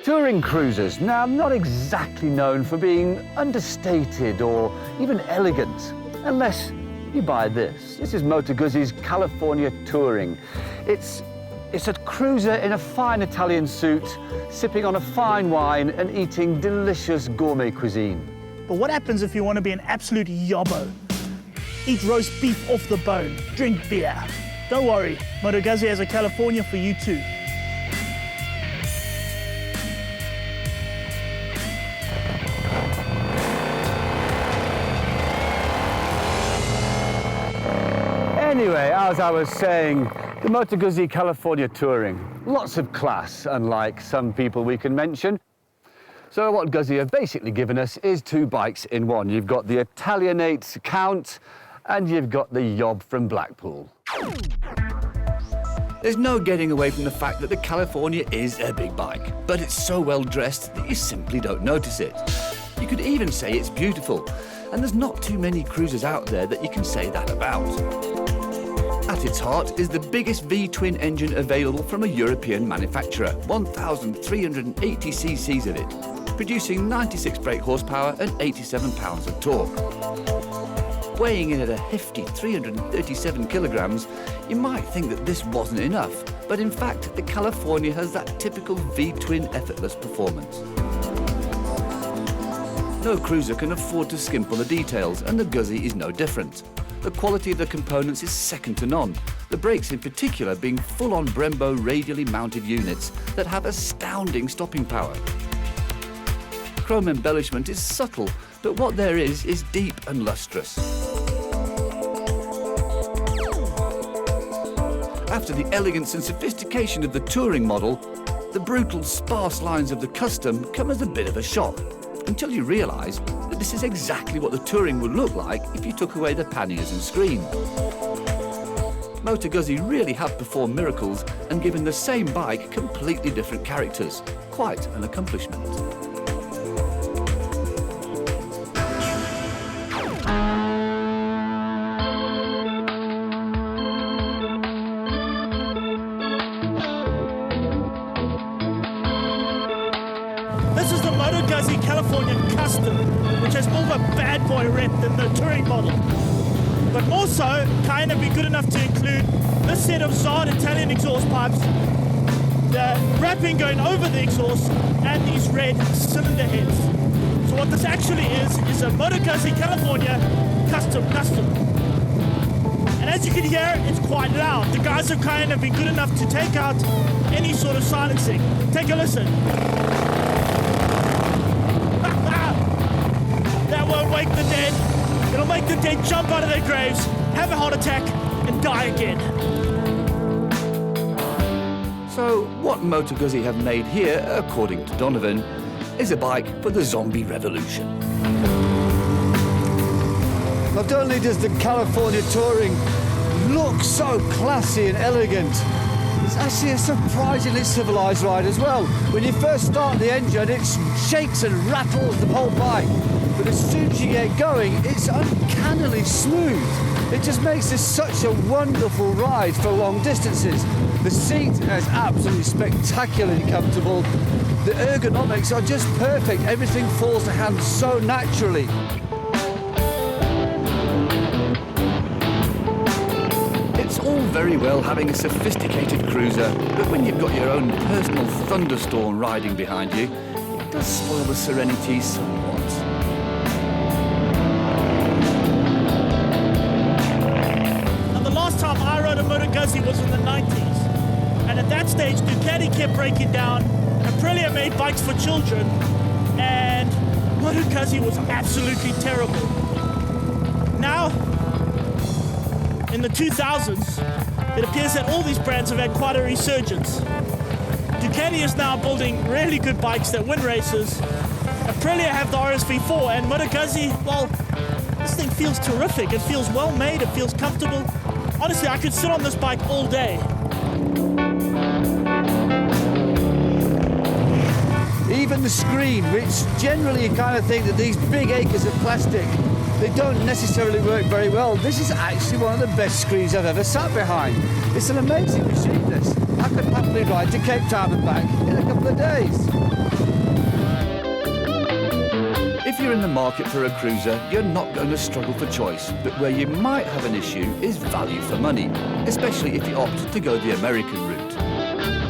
Touring cruisers, now not exactly known for being understated or even elegant, unless you buy this. This is Moto Guzzi's California Touring. It's a cruiser in a fine Italian suit, sipping on a fine wine and eating delicious gourmet cuisine. But what happens if you want to be an absolute yobbo? Eat roast beef off the bone, drink beer. Don't worry, Moto Guzzi has a California for you too. Anyway, as I was saying, the Moto Guzzi California Touring. Lots of class, unlike some people we can mention. So what Guzzi have basically given us is two bikes in one. You've got the Italianate Count and you've got the Yob from Blackpool. There's no getting away from the fact that the California is a big bike, but it's so well dressed that you simply don't notice it. You could even say it's beautiful, and there's not too many cruisers out there that you can say that about. At its heart is the biggest V-twin engine available from a European manufacturer, 1,380 cc's of it, producing 96 brake horsepower and 87 pounds of torque. Weighing in at a hefty 337 kilograms, you might think that this wasn't enough, but in fact the California has that typical V-twin effortless performance. No cruiser can afford to skimp on the details, and the Guzzi is no different. The quality of the components is second to none, the brakes in particular being full-on Brembo radially mounted units that have astounding stopping power. Chrome embellishment is subtle, but what there is deep and lustrous. After the elegance and sophistication of the Touring model, the brutal, sparse lines of the Custom come as a bit of a shock, until you realise that this is exactly what the Touring would look like if you took away the panniers and screen. Moto Guzzi really have performed miracles and given the same bike completely different characters. Quite an accomplishment. This is the Moto Guzzi California Custom, which has more of a bad boy rep than the Touring model. But more so, kind of be good enough to include this set of Zard Italian exhaust pipes, the wrapping going over the exhaust, and these red cylinder heads. So what this actually is a Moto Guzzi California Custom. And as you can hear, it's quite loud. The guys have kind of been good enough to take out any sort of silencing. Take a listen. That won't wake the dead. It'll make the dead jump out of their graves, have a heart attack, and die again. So what Moto Guzzi have made here, according to Donovan, is a bike for the zombie revolution. Not only does the California Touring look so classy and elegant, it's actually a surprisingly civilized ride as well. When you first start the engine, it shakes and rattles the whole bike. But as soon as you get going, it's uncannily smooth. It just makes this such a wonderful ride for long distances. The seat is absolutely spectacularly comfortable. The ergonomics are just perfect. Everything falls to hand so naturally. It's all very well having a sophisticated cruiser, but when you've got your own personal thunderstorm riding behind you, it does spoil the serenity somewhat. Now, the last time I rode a Moto Guzzi was in the 90s. And at that stage, Ducati kept breaking down, Aprilia made bikes for children, and Moto Guzzi was absolutely terrible. Now, in the 2000s, it appears that all these brands have had quite a resurgence. Ducati is now building really good bikes that win races. Aprilia have the RSV4, and Moto Guzzi, well, this thing feels terrific. It feels well made, it feels comfortable. Honestly, I could sit on this bike all day. even the screen, which generally you kind of think that these big acres of plastic, they don't necessarily work very well. This is actually one of the best screens I've ever sat behind. It's an amazing machine, this. I could happily ride to Cape Town and back in a couple of days. If you're in the market for a cruiser, you're not going to struggle for choice, but where you might have an issue is value for money, especially if you opt to go the American route.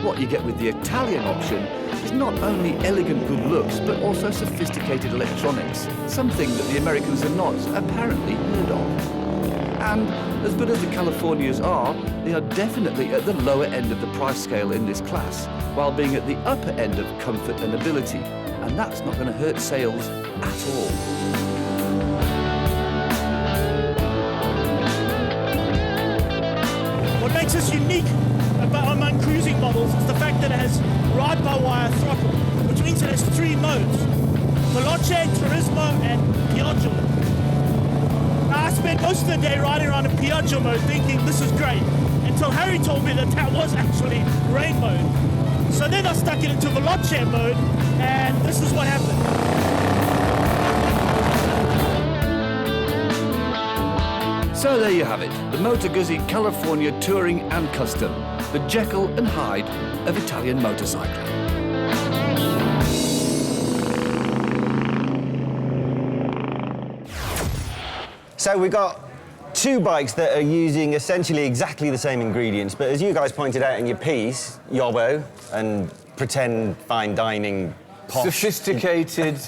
What you get with the Italian option is not only elegant good looks, but also sophisticated electronics, something that the Americans have not apparently heard of. And as good as the Californias are, they are definitely at the lower end of the price scale in this class, while being at the upper end of comfort and ability. And that's not going to hurt sales at all. What makes us unique among cruising models is the fact that it has ride-by-wire throttle, which means it has 3 modes: Veloce, Turismo, and Piaggio. Now, I spent most of the day riding around in Piaggio mode thinking this is great, until Harry told me that that was actually rain mode. So then I stuck it into Veloce mode, and this is what happened. So there you have it, the Moto Guzzi California Touring and Custom, the Jekyll and Hyde of Italian motorcycling. So we got 2 bikes that are using essentially exactly the same ingredients, but as you guys pointed out in your piece, Yobbo and pretend fine dining posh. Sophisticated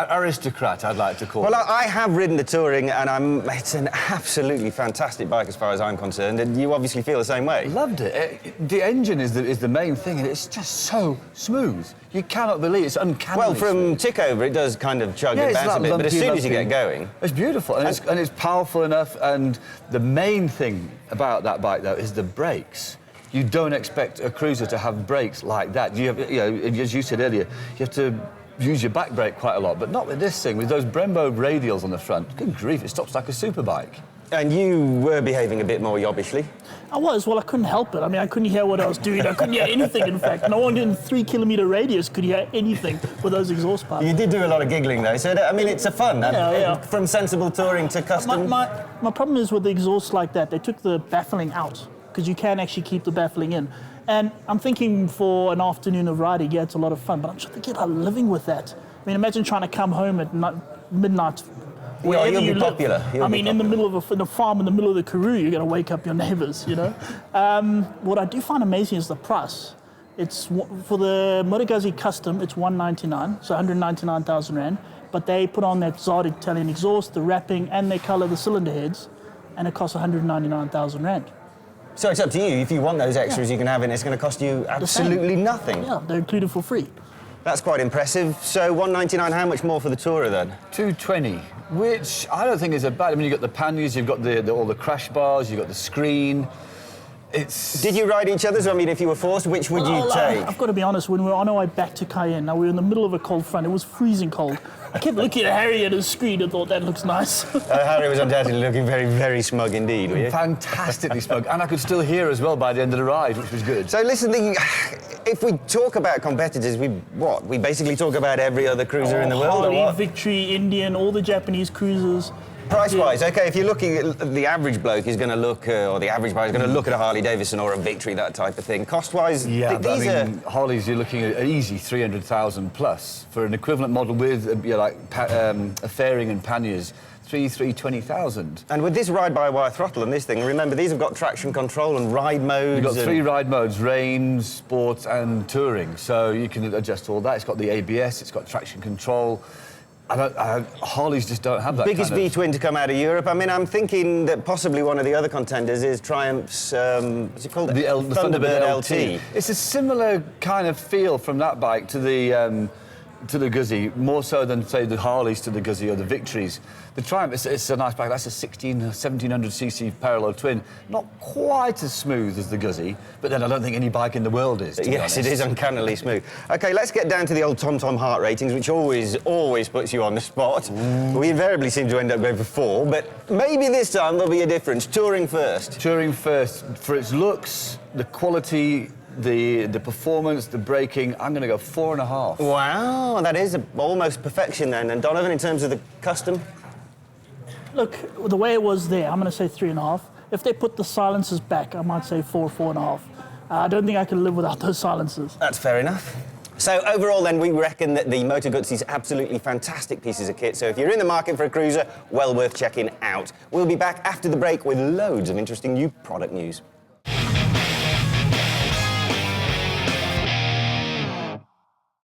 aristocrat, I'd like to call it. Well, I have ridden the Touring, and it's an absolutely fantastic bike as far as I'm concerned, and you obviously feel the same way. Loved it. The engine is the main thing, and it's just so smooth. You cannot believe it's uncanny. Well, from tick over, it does kind of chug and bounce a bit, but as soon as you get going... It's beautiful, and it's powerful enough, and the main thing about that bike, though, is the brakes. You don't expect a cruiser to have brakes like that. You know, as you said earlier, you have to use your back brake quite a lot, but not with this thing. With those Brembo radials on the front, good grief, it stops like a super bike. And you were behaving a bit more yobbishly. I was. Well, I couldn't help it. I mean, I couldn't hear what I was doing. I couldn't hear anything, in fact. No one in 3-kilometre radius could hear anything with those exhaust pipes. You did do a lot of giggling, though, so, I mean, it's a fun. Yeah. From sensible touring to custom. My problem is with the exhaust like that, they took the baffling out, because you can actually keep the baffling in. And I'm thinking for an afternoon of riding, yeah, it's a lot of fun, but I'm trying to get out living with that. I mean, imagine trying to come home at midnight. Well, you'll be popular. I mean, in the middle of a farm, in the middle of the Karoo, you're going to wake up your neighbours, you know. What I do find amazing is the price. It's for the Moto Guzzi Custom, it's $199, so 199,000 Rand. But they put on that Zard Italian exhaust, the wrapping, and they colour the cylinder heads, and it costs 199,000 Rand. So it's up to you. If you want those extras, you can have it. It's going to cost you absolutely nothing. Yeah, they're included for free. That's quite impressive. So $199, how much more for the Tourer then? $220, which I don't think is a bad. I mean, you've got the panniers, you've got all the crash bars, you've got the screen. Did you ride each other's? I mean, if you were forced, which would you take? I've got to be honest, when we were on our way back to Cayenne, now we were in the middle of a cold front, it was freezing cold. I kept looking at Harry at his screen and thought, that looks nice. Harry was undoubtedly looking very, very smug indeed, were you? Fantastically smug. And I could still hear as well by the end of the ride, which was good. So listen, if we talk about competitors, we basically talk about every other cruiser in the world, Harley, or what? Victory, Indian, all the Japanese cruisers. Price-wise, okay, if you're looking at the average bloke is going to look, or the average buyer is going to look at a Harley Davidson or a Victory, that type of thing. Cost-wise, yeah, Harleys, you're looking at easy 300,000 plus for an equivalent model with a fairing and panniers. 320,000. And with this ride-by-wire throttle and this thing, remember these have got traction control and ride modes. You've got 3 ride modes: rain, sport, and touring. So you can adjust all that. It's got the ABS. It's got traction control. Harleys just don't have that. Biggest V-twin to come out of Europe. I mean, I'm thinking that possibly one of the other contenders is Triumph's, what's it called? The Thunderbird LT. It's a similar kind of feel from that bike to the Guzzi, more so than, say, the Harleys to the Guzzi or the Victories. The Triumph, it's a nice bike. That's a 1700cc parallel twin. Not quite as smooth as the Guzzi, but then I don't think any bike in the world is, to be honest. It is uncannily smooth. OK, let's get down to the old TomTom heart ratings, which always puts you on the spot. Ooh. We invariably seem to end up going for 4, but maybe this time there'll be a difference. Touring first. Touring first. For its looks, the quality the performance, the braking, I'm going to go 4.5. Wow, that is almost perfection then. And Donovan, in terms of the custom? Look, the way it was there, I'm going to say 3.5. If they put the silencers back, I might say 4.5. I don't think I can live without those silencers. That's fair enough. So overall then, we reckon that the Moto Guzzi is absolutely fantastic pieces of kit. So if you're in the market for a cruiser, well worth checking out. We'll be back after the break with loads of interesting new product news.